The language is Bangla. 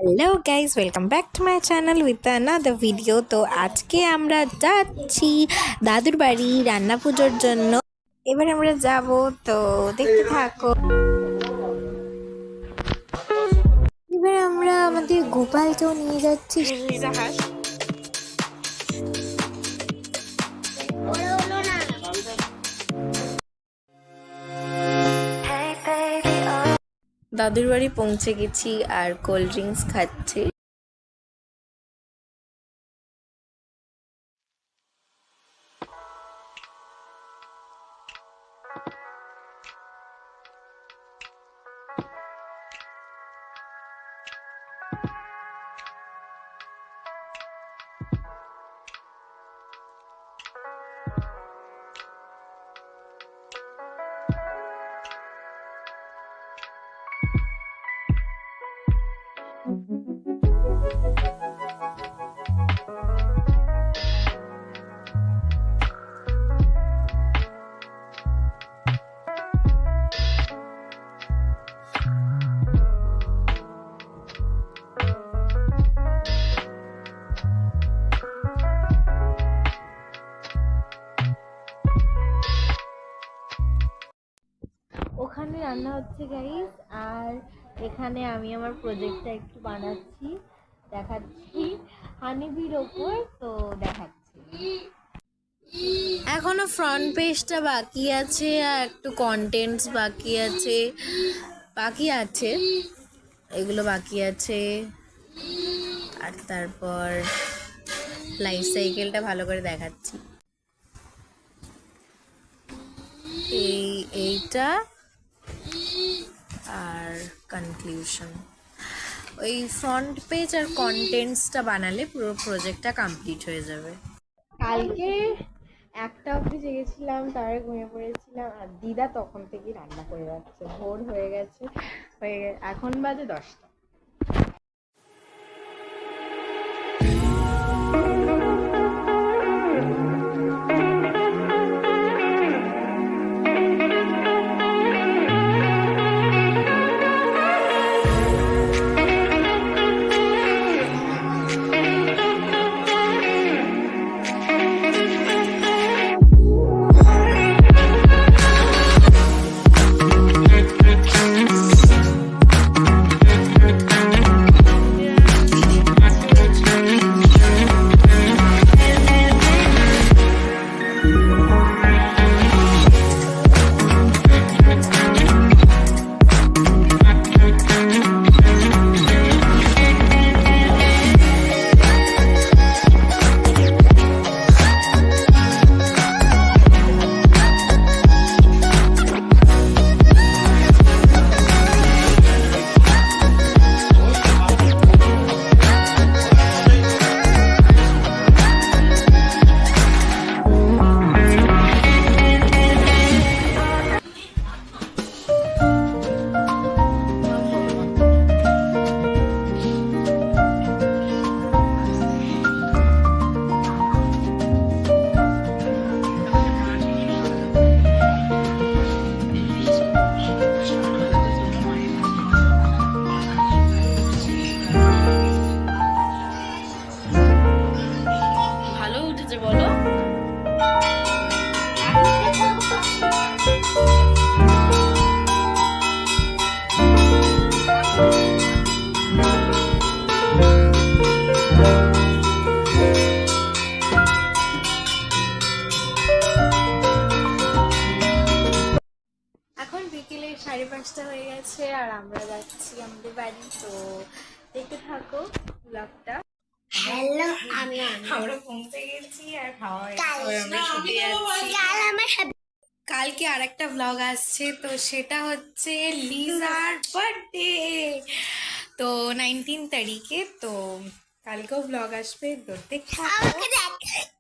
Hello guys, welcome back to my channel with another video. তো আজকে আমরা যাচ্ছি দাদুর বাড়ি রান্না পুজোর জন্য। এবার আমরা যাব, তো দেখতে থাকো। এবার আমরা আমাদের গোপালকেও নিয়ে যাচ্ছি। দাদুর বাড়ি পৌঁছে গেছি আর কোল্ড ড্রিঙ্কস খাচ্ছি। ওখানে রান্না হচ্ছে গাইস, আর এখানে আমি আমার প্রজেক্টটা একটু বানাচ্ছি, দেখাচ্ছি হানিবির ওপর। তো দেখাচ্ছি, এখনো ফ্রন্ট পেজটা বাকি আছে আর একটু কন্টেন্টস বাকি আছে এগুলো বাকি আছে। আর তারপর লাইফ সাইকেলটা ভালো করে দেখাচ্ছি। এইটা আর কনক্লুশন। ওই ফ্রন্ট পেজ আর কন্টেন্টসটা বানালে পুরো প্রজেক্টটা কমপ্লিট হয়ে যাবে। কালকে 1টা অবধি জেগেছিলাম, তারপরে ঘুমিয়ে পড়েছিলাম। আর দিদা তখন থেকেই রান্না করে যাচ্ছে, ভোর হয়ে গেছে। এখন বাজে 10টা। এখন বিকেলে 5:30 হয়ে গেছে আর আমরা যাচ্ছি আমাদের বাড়ি। তো দেখতে থাকো ব্লগটা। হ্যালো, আমরা পৌঁছে গেছি আর খাওয়া হয়ে কালকে আর একটা ব্লগ আসছে, তো সেটা হচ্ছে লিজার বার্থডে। তো 19 তারিখে, তো কালকেও ব্লগ আসবে, তো দেখতে থাকো।